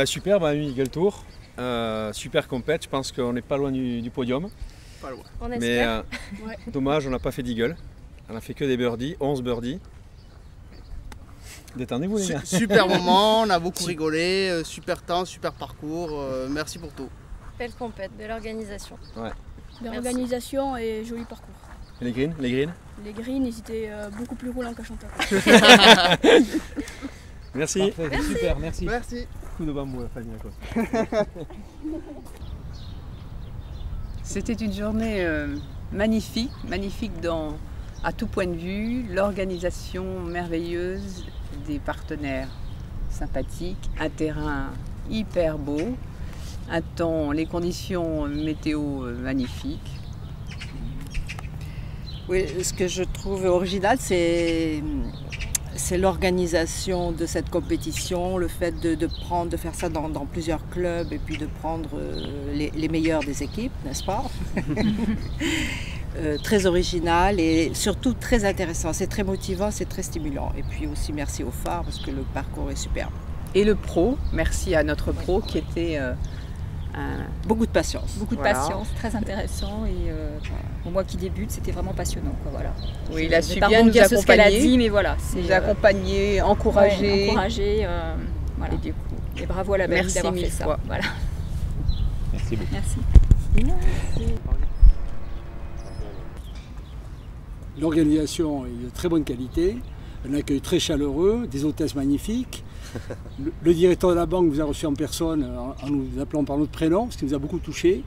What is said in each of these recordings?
Super, Eagle Tour. Super compète, je pense qu'on n'est pas loin du podium. Pas loin. On espère. Mais dommage, on n'a pas fait d'Eagle. On a fait que des birdies, 11 birdies. Détendez-vous les gars. Super moment, on a beaucoup rigolé, super temps, super parcours, merci pour tout. Belle compète, belle organisation. Ouais. Belle organisation et joli parcours. Et les greens? Les greens, ils étaient beaucoup plus roulants qu'à Chantal. Merci. Merci. Super, merci. Merci. Coup de bambou la famille à côté. C'était une journée magnifique, à tout point de vue, l'organisation merveilleuse, des partenaires sympathiques, un terrain hyper beau, un temps, les conditions météo magnifiques. Oui, ce que je trouve original, c'est l'organisation de cette compétition, le fait de faire ça dans plusieurs clubs et puis de prendre les meilleurs des équipes, n'est-ce pas? Très original et surtout très intéressant. C'est très motivant, c'est très stimulant. Et puis aussi merci au phare parce que le parcours est superbe. Et le pro, merci à notre pro qui était beaucoup de patience. Beaucoup de patience, très intéressant et pour moi qui débute, c'était vraiment passionnant. Quoi, voilà. Oui, il a su bien nous accompagner. Ce qu'elle a dit, mais voilà, nous accompagner, encourager. Voilà. Et du coup, et bravo à la belle d'avoir fait ça. Voilà. Merci beaucoup. Merci. L'organisation est de très bonne qualité, un accueil très chaleureux, des hôtesses magnifiques. Le directeur de la banque vous a reçu en personne en nous appelant par notre prénom, ce qui nous a beaucoup touchés.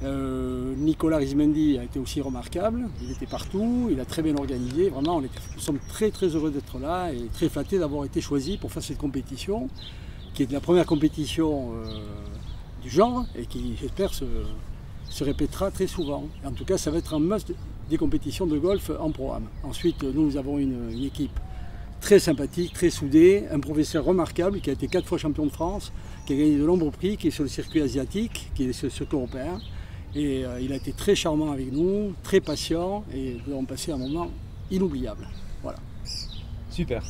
Nicolas Rismendi a été aussi remarquable, il était partout, il a très bien organisé. Vraiment, nous sommes très très heureux d'être là et très flattés d'avoir été choisis pour faire cette compétition, qui est la première compétition du genre et qui, j'espère, se répétera très souvent. En tout cas, ça va être un must des compétitions de golf en Pro-Am. Ensuite, nous avons une équipe très sympathique, très soudée, un professeur remarquable qui a été 4 fois champion de France, qui a gagné de nombreux prix, qui est sur le circuit asiatique, qui est sur le circuit européen. Et il a été très charmant avec nous, très patient, et nous avons passé un moment inoubliable. Voilà. Super.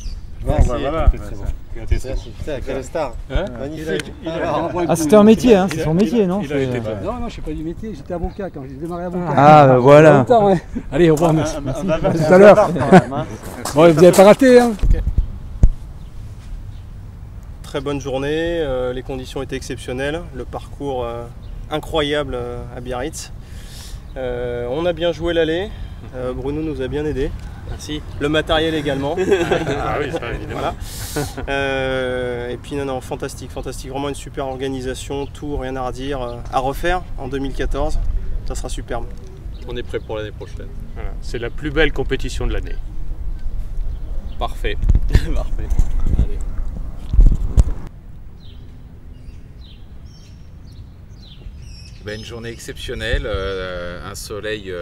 Bon, voilà. Quelle star. Magnifique. C'était un métier, hein, c'est son métier, non? Non, je ne suis pas du métier, j'étais avocat quand j'ai démarré avocat. Ah, voilà. Allez, au revoir, merci. À tout à l'heure. Vous n'avez pas raté, hein. Très bonne journée, les conditions étaient exceptionnelles, le parcours incroyable à Biarritz. On a bien joué l'allée, Bruno nous a bien aidé. Merci. Le matériel également. Ah oui, ça évidemment. Voilà. Et puis non, fantastique, vraiment une super organisation, tout, rien à redire, à refaire en 2014, ça sera superbe. On est prêt pour l'année prochaine. Voilà. C'est la plus belle compétition de l'année. Parfait. Parfait. Allez. Une journée exceptionnelle, un soleil,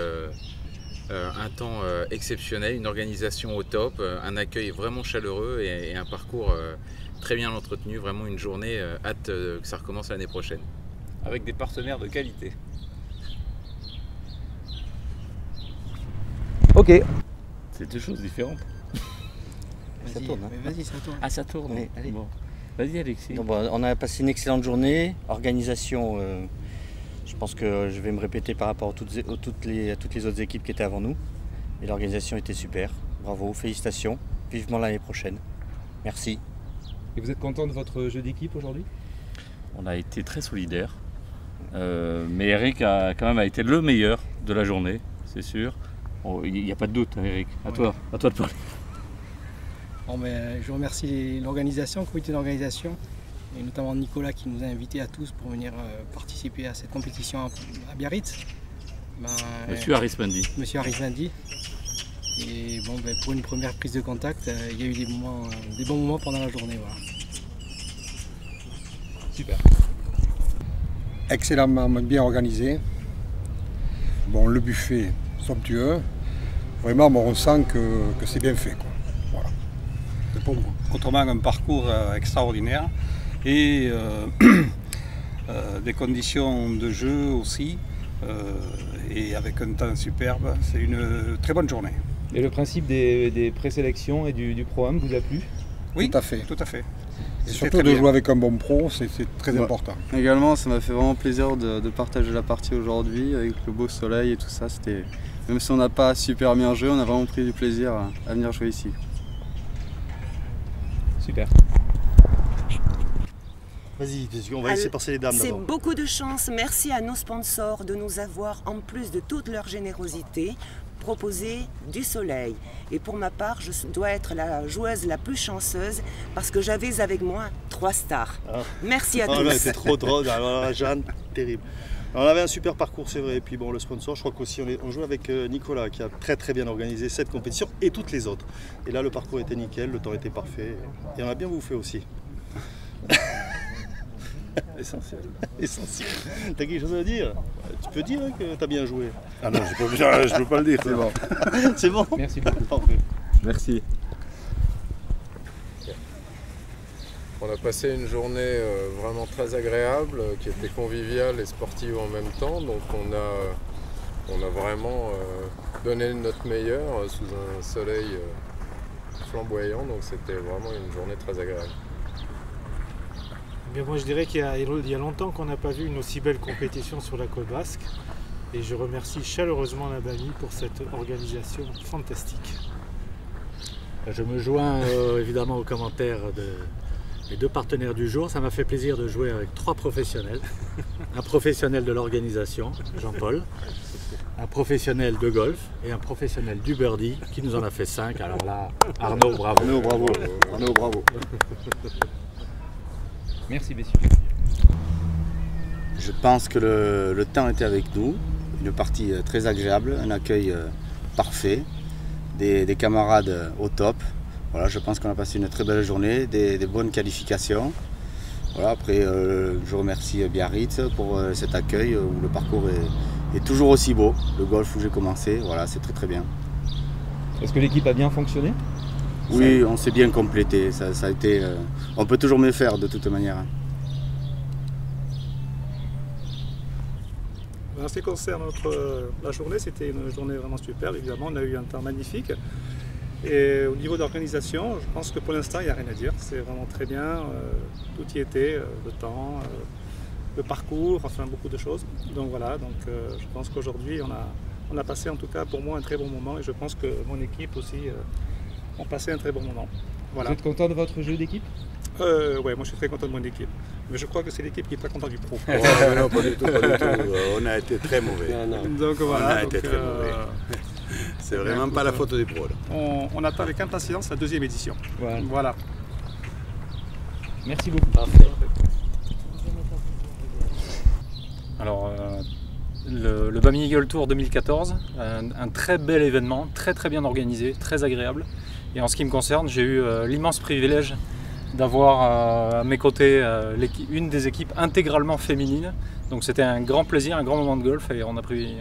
un temps exceptionnel, une organisation au top, un accueil vraiment chaleureux et un parcours très bien entretenu, vraiment une journée, hâte que ça recommence l'année prochaine. Avec des partenaires de qualité. Ok. C'est deux choses différentes. Ça tourne. Vas-y, ça tourne. Ah, ça tourne. Oui, allez. Bon. Vas-y, Alexis. Donc, on a passé une excellente journée. Organisation, je pense que je vais me répéter par rapport à toutes les autres équipes qui étaient avant nous. Et l'organisation était super. Bravo, félicitations. Vivement l'année prochaine. Merci. Et vous êtes content de votre jeu d'équipe aujourd'hui? On a été très solidaires. Mais Eric a quand même été le meilleur de la journée, c'est sûr. Il n'y a pas de doute, hein, Eric. À toi de parler. Bon, je remercie l'organisation, le comité d'organisation, et notamment Nicolas qui nous a invités à tous pour venir participer à cette compétition à Biarritz. Monsieur Arismendi. Monsieur Arismendi. Et bon, pour une première prise de contact, il y a eu des bons moments pendant la journée. Voilà. Super. Excellemment bien organisé. Bon, le buffet somptueux. Vraiment, on sent que c'est bien fait, quoi. Voilà. Autrement, un parcours extraordinaire et des conditions de jeu aussi, et avec un temps superbe. C'est une très bonne journée. Et le principe des présélections et du Pro-Am vous a plu? Oui, tout à fait. Et surtout de jouer avec un bon pro, c'est très important. Également, ça m'a fait vraiment plaisir de partager la partie aujourd'hui avec le beau soleil et tout ça. Même si on n'a pas super bien joué, on a vraiment pris du plaisir à venir jouer ici. Super. Vas-y, on va laisser passer les dames d'abord. C'est beaucoup de chance. Merci à nos sponsors de nous avoir, en plus de toute leur générosité, proposé du soleil. Et pour ma part, je dois être la joueuse la plus chanceuse parce que j'avais avec moi 3 stars. Ah. Merci à tous. C'est trop drôle. Alors, Jeanne, terrible. Alors, on avait un super parcours, c'est vrai. Et puis bon, le sponsor, je crois qu'aussi on joue avec Nicolas qui a très bien organisé cette compétition et toutes les autres. Et là, le parcours était nickel, le temps était parfait. Et on a bien bouffé aussi. Essentiel. Essentiel. T'as quelque chose à dire? Tu peux dire que t'as bien joué? Ah non, je peux pas le dire, c'est bon. C'est bon? Merci beaucoup. Parfait. Merci. On a passé une journée vraiment très agréable, qui était conviviale et sportive en même temps. Donc on a vraiment donné notre meilleur sous un soleil flamboyant. Donc c'était vraiment une journée très agréable. Mais moi je dirais qu'il y a longtemps qu'on n'a pas vu une aussi belle compétition sur la Côte Basque et je remercie chaleureusement la BAMI pour cette organisation fantastique. Je me joins évidemment aux commentaires des 2 partenaires du jour. Ça m'a fait plaisir de jouer avec 3 professionnels. Un professionnel de l'organisation, Jean-Paul, un professionnel de golf et un professionnel du birdie qui nous en a fait 5. Alors là, Arnaud, bravo. Arnaud, bravo. Arnaud, bravo. Merci messieurs. Je pense que le temps était avec nous, une partie très agréable, un accueil parfait, des camarades au top. Voilà, je pense qu'on a passé une très belle journée, des bonnes qualifications. Voilà, après, je remercie Biarritz pour cet accueil où le parcours est toujours aussi beau. Le golf où j'ai commencé, voilà, c'est très bien. Est-ce que l'équipe a bien fonctionné? Oui, on s'est bien complété. Ça a été, on peut toujours mieux faire de toute manière. En ce qui concerne la journée, c'était une journée vraiment super. Évidemment, on a eu un temps magnifique. Et au niveau d'organisation, je pense que pour l'instant, il n'y a rien à dire. C'est vraiment très bien. Tout y était, le temps, le parcours, enfin beaucoup de choses. Donc voilà, je pense qu'aujourd'hui, on a passé en tout cas pour moi un très bon moment et je pense que mon équipe aussi ont passé un très bon moment. Voilà. Vous êtes content de votre jeu d'équipe? Oui, moi je suis très content de mon équipe. Mais je crois que c'est l'équipe qui n'est pas contente du pro. Non, pas du tout, pas du tout. On a été très mauvais. Donc, voilà, on a été très mauvais. C'est vraiment pas la faute des pros. On attend avec impatience la 2e édition. Voilà. Merci beaucoup. Parfait. Alors, le BAMI Eagle Tour 2014, un très bel événement, très bien organisé, très agréable. Et en ce qui me concerne, j'ai eu l'immense privilège d'avoir à mes côtés une des équipes intégralement féminines. Donc c'était un grand plaisir, un grand moment de golf et on a pris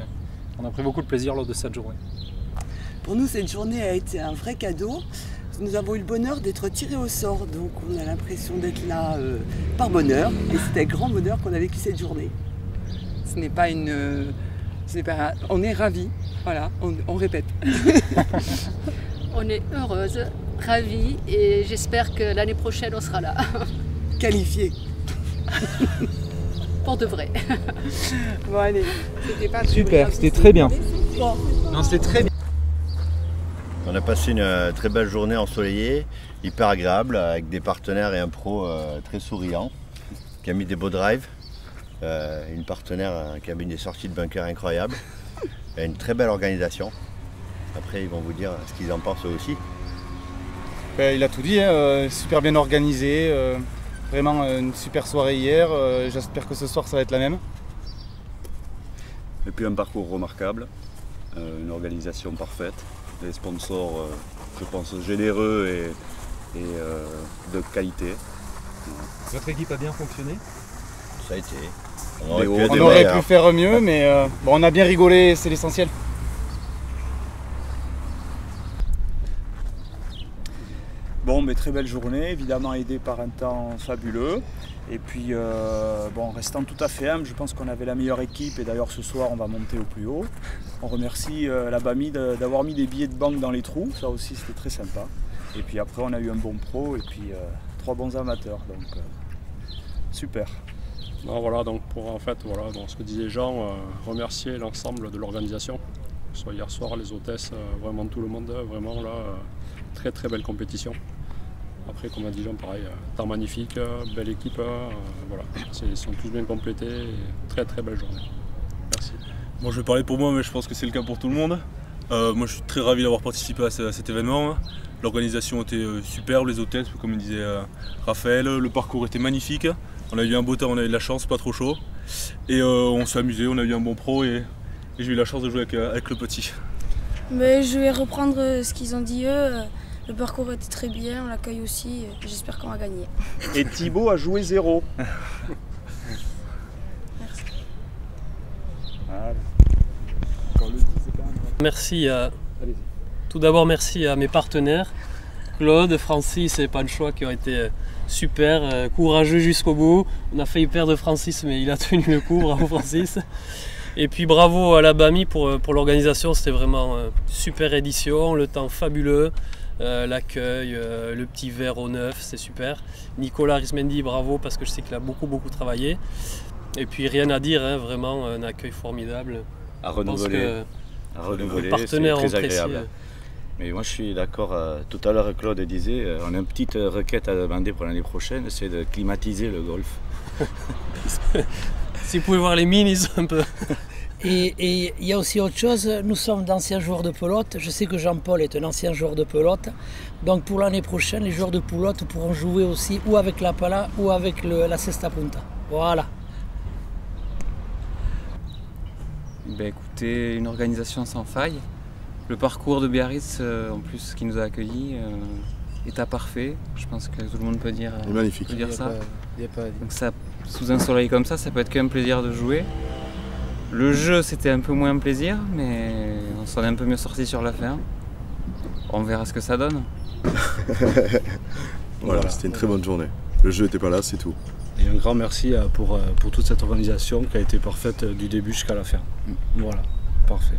beaucoup de plaisir lors de cette journée. Pour nous, cette journée a été un vrai cadeau. Nous avons eu le bonheur d'être tirés au sort, donc on a l'impression d'être là par bonheur. Et c'était un grand bonheur qu'on a vécu cette journée. Ce n'est pas on est ravis, voilà, on répète. On est heureuse, ravis et j'espère que l'année prochaine on sera là. Qualifiés. Pour de vrai. Bon allez, c'était pas super, c'était très bien. Non, c'était très bien. On a passé une très belle journée ensoleillée, hyper agréable, avec des partenaires et un pro très souriant, qui a mis des beaux drives. Une partenaire qui a mis des sorties de bunker incroyables. Et une très belle organisation. Après, ils vont vous dire ce qu'ils en pensent eux aussi. Il a tout dit, hein, super bien organisé, vraiment une super soirée hier. J'espère que ce soir ça va être la même. Et puis un parcours remarquable, une organisation parfaite, des sponsors, je pense, généreux et de qualité. Votre équipe a bien fonctionné? Ça a été. On aurait pu faire mieux, mais bon, on a bien rigolé, c'est l'essentiel. Bon, mais très belle journée, évidemment aidée par un temps fabuleux. Et puis, bon, restant tout à fait humble, je pense qu'on avait la meilleure équipe et d'ailleurs ce soir on va monter au plus haut. On remercie la BAMI d'avoir mis des billets de banque dans les trous, ça aussi c'était très sympa. Et puis après on a eu un bon pro et puis 3 bons amateurs. Donc super. Non, voilà, donc pour en fait, voilà, donc ce que disait Jean, remercier l'ensemble de l'organisation. Soit hier soir, les hôtesses, vraiment tout le monde, vraiment là, très très belle compétition. Après, comme a dit Jean, pareil, temps magnifique, belle équipe, voilà, ils sont tous bien complétés, et très très belle journée. Merci. Bon, je vais parler pour moi, mais je pense que c'est le cas pour tout le monde. Moi, je suis très ravi d'avoir participé à cet événement. L'organisation était superbe, les hôtesses, comme disait Raphaël, le parcours était magnifique. On a eu un beau temps, on a eu de la chance, pas trop chaud. Et on s'est amusé, on a eu un bon pro et j'ai eu la chance de jouer avec le petit. Mais je vais reprendre ce qu'ils ont dit eux. Le parcours était très bien, l'accueil aussi. J'espère qu'on va gagner. Et Thibaut a joué 0. Merci tout d'abord merci à mes partenaires, Claude, Francis et Panchois qui ont été super, courageux jusqu'au bout. On a failli perdre Francis mais il a tenu le coup, bravo Francis. Et puis bravo à la BAMI pour l'organisation, c'était vraiment super édition, le temps fabuleux, l'accueil, le petit verre au neuf, c'est super. Nicolas Rismendi, bravo parce que je sais qu'il a beaucoup travaillé. Et puis rien à dire, hein, vraiment un accueil formidable. À renouveler, c'est très agréable. Mais moi je suis d'accord, tout à l'heure Claude disait, on a une petite requête à demander pour l'année prochaine, c'est de climatiser le golf. Si vous pouvez voir les mines, ils sont un peu... Et il y a aussi autre chose, nous sommes d'anciens joueurs de pelote, je sais que Jean-Paul est un ancien joueur de pelote, donc pour l'année prochaine, les joueurs de pelote pourront jouer aussi ou avec la pala ou avec la cesta punta. Voilà. Ben écoutez, une organisation sans faille. Le parcours de Biarritz, en plus, qui nous a accueillis, est parfait. Je pense que tout le monde peut dire, magnifique. Peut dire ça. Donc ça, sous un soleil comme ça peut être qu'un plaisir de jouer. Le jeu, c'était un peu moins un plaisir, mais on s'en est un peu mieux sorti sur la fin. On verra ce que ça donne. Voilà, c'était une très bonne journée. Le jeu n'était pas là, c'est tout. Et un grand merci pour toute cette organisation qui a été parfaite du début jusqu'à la fin. Voilà, parfait.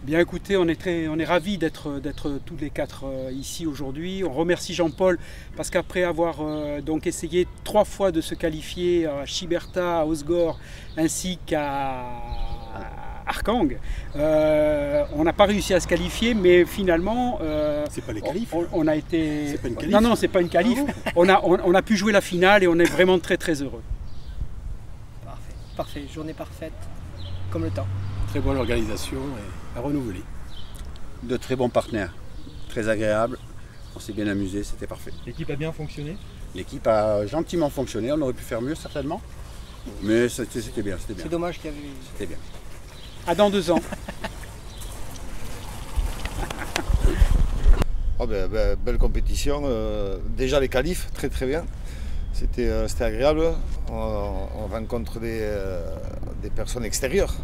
Bien écoutez, on est ravis d'être tous les 4 ici aujourd'hui. On remercie Jean-Paul parce qu'après avoir donc essayé 3 fois de se qualifier à Chiberta, à Osgore ainsi qu'à Arkang, on n'a pas réussi à se qualifier, mais finalement c'est pas les qualifs. On a été... C'est pas une qualif. Non, c'est pas une qualif. On a pu jouer la finale et on est vraiment très heureux. Parfait, journée parfaite, comme le temps. Très bonne organisation et à renouveler. De très bons partenaires, très agréables, on s'est bien amusé, c'était parfait. L'équipe a bien fonctionné? L'équipe a gentiment fonctionné, on aurait pu faire mieux certainement, mais c'était bien. C'est dommage qu'il y avait... C'était bien. À dans 2 ans. Belle compétition, déjà les qualifs, très bien. C'était agréable, on rencontre des personnes extérieures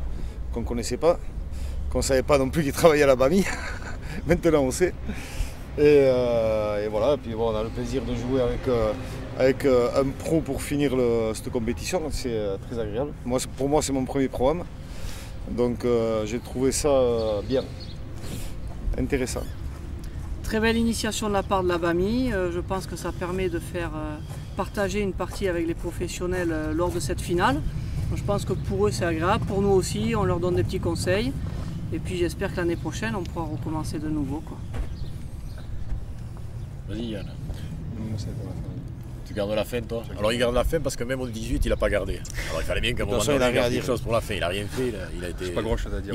qu'on ne connaissait pas, qu'on ne savait pas non plus qu'ils travaillaient à la BAMI. Maintenant on sait. Et voilà, et puis bon, on a le plaisir de jouer avec un pro pour finir cette compétition, c'est très agréable. Pour moi c'est mon premier pro-am, donc j'ai trouvé ça bien, intéressant. Très belle initiation de la part de la BAMI, je pense que ça permet de faire partager une partie avec les professionnels lors de cette finale. Je pense que pour eux c'est agréable, pour nous aussi, on leur donne des petits conseils. Et puis j'espère que l'année prochaine on pourra recommencer de nouveau, quoi. Vas-y Yann. Tu gardes la fin toi? Alors il garde la fin parce que même au 18 il n'a pas gardé. Alors il fallait bien qu'à un moment donné il garde quelque chose pour la fin. Il n'a rien fait, il a été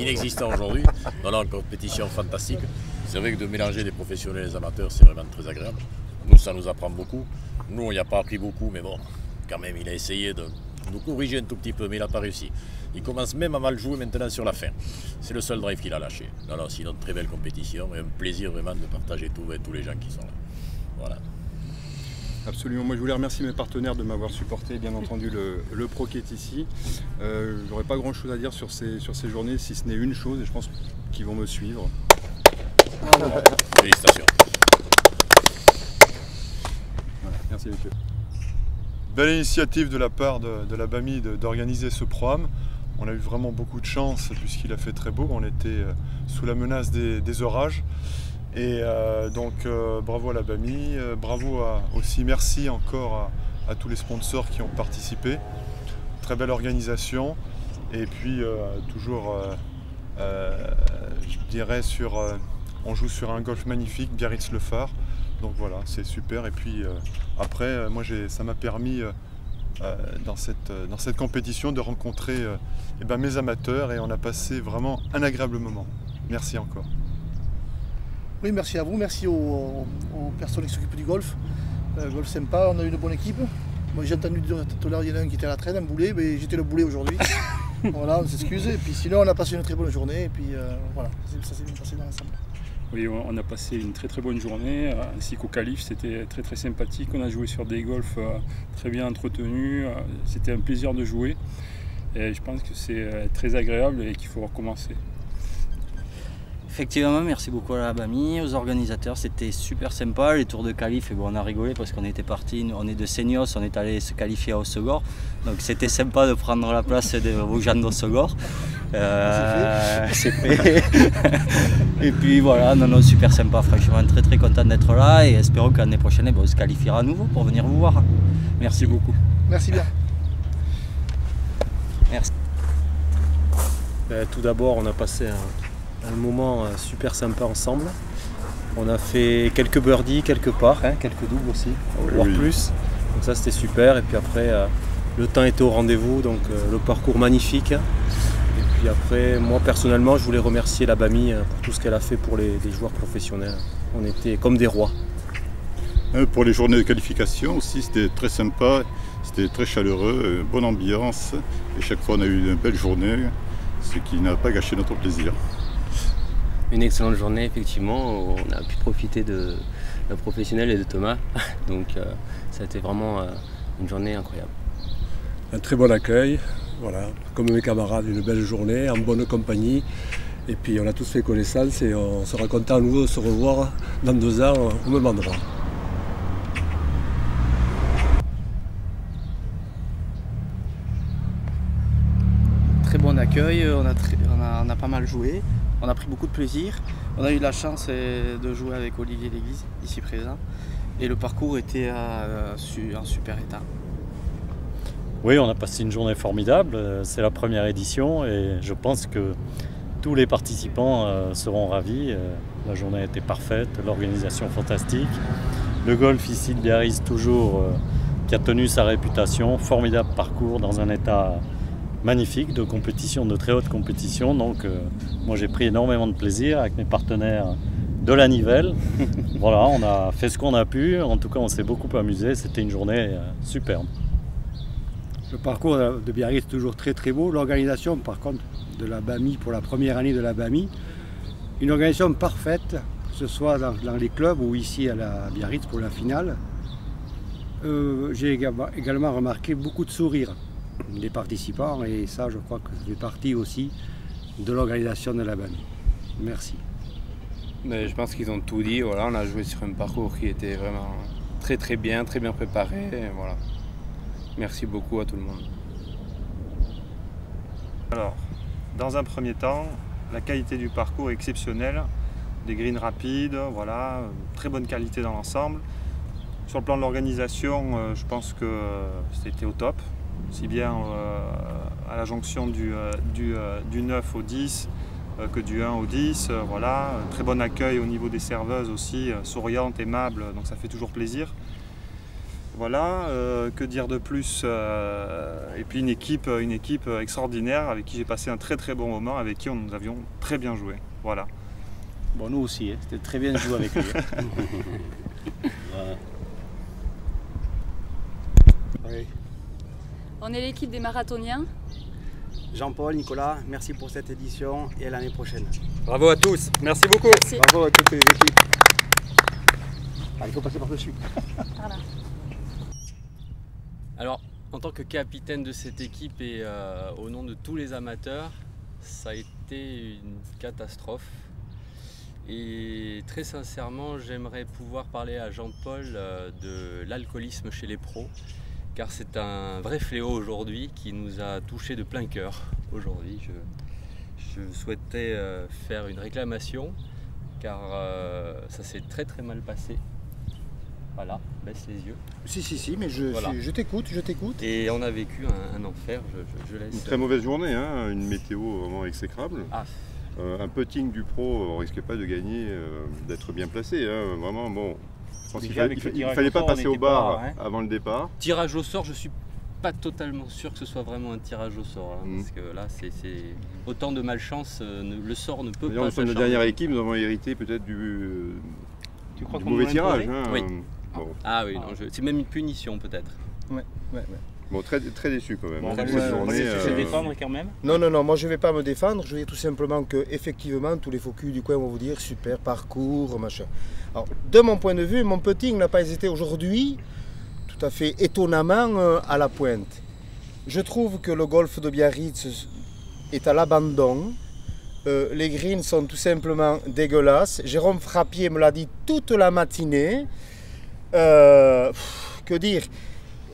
inexistant aujourd'hui. Non, compétition fantastique. C'est vrai que de mélanger des professionnels et des amateurs c'est vraiment très agréable. Nous ça nous apprend beaucoup. Nous on n'y a pas appris beaucoup mais bon, quand même il a essayé de nous corriger un tout petit peu mais il n'a pas réussi. Il commence même à mal jouer maintenant sur la fin. C'est le seul drive qu'il a lâché. Non, sinon très belle compétition et un plaisir vraiment de partager tout avec tous les gens qui sont là. Voilà. Absolument, moi je voulais remercier mes partenaires de m'avoir supporté, bien entendu le pro qui est ici. J'aurais pas grand chose à dire sur ces journées si ce n'est une chose et je pense qu'ils vont me suivre. Félicitations. Voilà, merci messieurs. Belle initiative de la part de la BAMI d'organiser ce programme. On a eu vraiment beaucoup de chance puisqu'il a fait très beau, on était sous la menace des orages. Et donc bravo à la BAMI, bravo aussi, merci encore à tous les sponsors qui ont participé. Très belle organisation. Et puis toujours, je dirais, on joue sur un golf magnifique, Biarritz-le Phare. Donc voilà, c'est super. Et puis après, moi ça m'a permis dans cette compétition de rencontrer mes amateurs et on a passé vraiment un agréable moment. Merci encore. Oui, merci à vous, merci aux personnes qui s'occupent du golf. Golf sympa, on a eu une bonne équipe. Moi j'ai entendu dire tout à l'heure, il y en a un qui était à la traîne, un boulet, mais j'étais le boulet aujourd'hui. Voilà, on s'excuse. Et puis sinon on a passé une très bonne journée et puis voilà, ça s'est bien passé dans l'ensemble. Oui, on a passé une très bonne journée, ainsi qu'au qualif, c'était très sympathique. On a joué sur des golfs très bien entretenus, c'était un plaisir de jouer. Et je pense que c'est très agréable et qu'il faut recommencer. Effectivement, merci beaucoup à la BAMI, aux organisateurs, c'était super sympa. Les tours de qualif, et bon, on a rigolé parce qu'on était parti, on est de Seignos, on est allé se qualifier à Hossegor. Donc c'était sympa de prendre la place de Vosges d'Hossegor. C'est fait. Et puis voilà, non, super sympa, franchement, très content d'être là et espérons que l'année prochaine, on se qualifiera à nouveau pour venir vous voir. Merci beaucoup. Merci bien. Merci. Tout d'abord, on a passé un moment super sympa ensemble. On a fait quelques birdies, quelques parts, quelques doubles aussi, voire plus. Donc ça c'était super. Et puis après, le temps était au rendez-vous, donc le parcours magnifique. Et puis après, moi personnellement, je voulais remercier la BAMI pour tout ce qu'elle a fait pour les joueurs professionnels. On était comme des rois. Pour les journées de qualification aussi, c'était très sympa, c'était très chaleureux, bonne ambiance. Et chaque fois, on a eu une belle journée, ce qui n'a pas gâché notre plaisir. Une excellente journée, effectivement. On a pu profiter de nos professionnels et de Thomas. Donc ça a été vraiment une journée incroyable. Un très bon accueil, voilà, comme mes camarades, une belle journée, en bonne compagnie. Et puis on a tous fait connaissance et on sera content à nouveau de se revoir dans 2 ans au même endroit. Très bon accueil, on a pas mal joué. On a pris beaucoup de plaisir. On a eu la chance de jouer avec Olivier Léglise, ici présent. Et le parcours était en super état. Oui, on a passé une journée formidable. C'est la première édition et je pense que tous les participants seront ravis. La journée a été parfaite, l'organisation fantastique. Le golf ici de Biarritz toujours qui a tenu sa réputation. Formidable parcours dans un état magnifique de compétition, de très haute compétition. Donc moi j'ai pris énormément de plaisir avec mes partenaires de la Nivelle. Voilà, on a fait ce qu'on a pu. En tout cas, on s'est beaucoup amusé. C'était une journée superbe. Le parcours de Biarritz est toujours très beau. L'organisation, par contre, de la BAMI, pour la première année de la BAMI, une organisation parfaite, que ce soit dans les clubs ou ici à la Biarritz pour la finale. J'ai également remarqué beaucoup de sourires des participants et ça, je crois que ça fait partie aussi de l'organisation de la BAMI. Merci. Mais je pense qu'ils ont tout dit. Voilà, on a joué sur un parcours qui était vraiment très bien préparé. Et voilà. Merci beaucoup à tout le monde. Alors, dans un premier temps, la qualité du parcours est exceptionnelle. Des greens rapides, voilà, très bonne qualité dans l'ensemble. Sur le plan de l'organisation, je pense que c'était au top. Aussi bien à la jonction du 9 au 10 que du 1 au 10. Voilà. Très bon accueil au niveau des serveuses aussi, souriantes, aimables, donc ça fait toujours plaisir. Voilà, que dire de plus et puis une équipe extraordinaire avec qui j'ai passé un très bon moment, avec qui nous avions très bien joué. Voilà. Bon, nous aussi, hein, c'était très bien de jouer avec lui. Voilà. Oui. On est l'équipe des marathoniens. Jean-Paul, Nicolas, merci pour cette édition et à l'année prochaine. Bravo à tous, merci beaucoup. Merci. Bravo à toutes les équipes. Ah, il faut passer par-dessus. Voilà. Alors, en tant que capitaine de cette équipe et au nom de tous les amateurs, ça a été une catastrophe. Et très sincèrement, j'aimerais pouvoir parler à Jean-Paul de l'alcoolisme chez les pros, car c'est un vrai fléau aujourd'hui qui nous a touchés de plein cœur. Aujourd'hui, je souhaitais faire une réclamation, car ça s'est très très mal passé. Voilà, baisse les yeux. Si, mais Voilà. je t'écoute. Et on a vécu un enfer, je laisse. Une très mauvaise journée, hein, une météo vraiment exécrable. Ah. Un putting du pro, on risquait pas de gagner, d'être bien placé. Hein. Vraiment, bon, je pense qu'il fallait pas passer au bar avant le départ. Tirage au sort, je suis pas totalement sûr que ce soit vraiment un tirage au sort. Hein, parce que là, c'est autant de malchance, le sort ne peut pas. Nous sommes la dernière équipe, nous avons hérité peut-être du mauvais tirage. Hein. Oui. Bon. Ah oui, c'est même une punition peut-être. Ouais. Bon, très déçu quand même. Bon, cette ouais, journée, se défendre quand même. Non, moi je vais pas me défendre, je vais dire tout simplement que effectivement tous les focus du coin vont vous dire super parcours, machin. Alors, de mon point de vue, mon putting n'a pas été aujourd'hui tout à fait étonnamment à la pointe. Je trouve que le golf de Biarritz est à l'abandon. Les greens sont tout simplement dégueulasses. Jérôme Frappier me l'a dit toute la matinée. Que dire?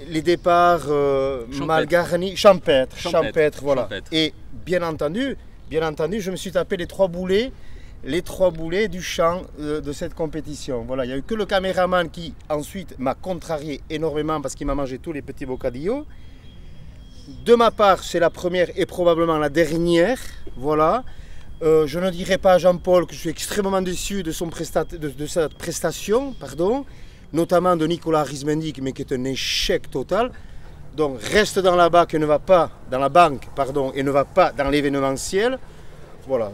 Les départs mal garnis, champêtre, voilà. Et bien entendu, je me suis tapé les trois boulets du champ de cette compétition. Voilà, il n'y a eu que le caméraman qui ensuite m'a contrarié énormément parce qu'il m'a mangé tous les petits bocadillos. De ma part, c'est la première et probablement la dernière. Voilà. Je ne dirai pas à Jean-Paul que je suis extrêmement déçu de sa prestation, notamment de Nicolas Rismendik, mais qui est un échec total. Donc reste dans la banque et ne va pas et ne va pas dans l'événementiel. Voilà,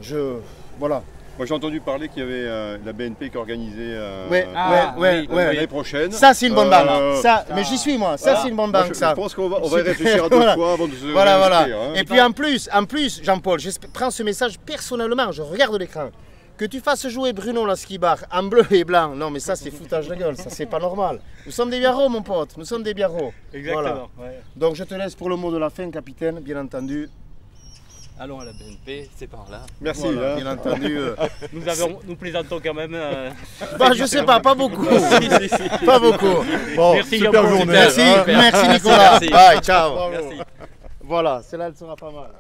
voilà. Moi j'ai entendu parler qu'il y avait la BNP qui organisait l'année prochaine. Ça c'est une bonne banque. Mais j'y suis moi. Ça c'est une bonne banque. Je pense qu'on va y réfléchir à deux fois avant de se réinvestir. Hein. Et puis en plus, Jean-Paul, je prends ce message personnellement. Je regarde l'écran. Que tu fasses jouer Bruno Lasquibar en bleu et blanc, non mais ça c'est foutage de gueule, ça c'est pas normal. Nous sommes des biarros mon pote, nous sommes des biarros. Exactement. Voilà. Ouais. Donc je te laisse pour le mot de la fin, capitaine, bien entendu. Allons à la BNP, c'est par là. Merci. Voilà, bien entendu. Nous plaisantons quand même. Je sais pas beaucoup. si. Pas beaucoup. Bon, merci super journée. Merci Nicolas. Bye, ciao. Merci. Voilà, celle-là elle sera pas mal.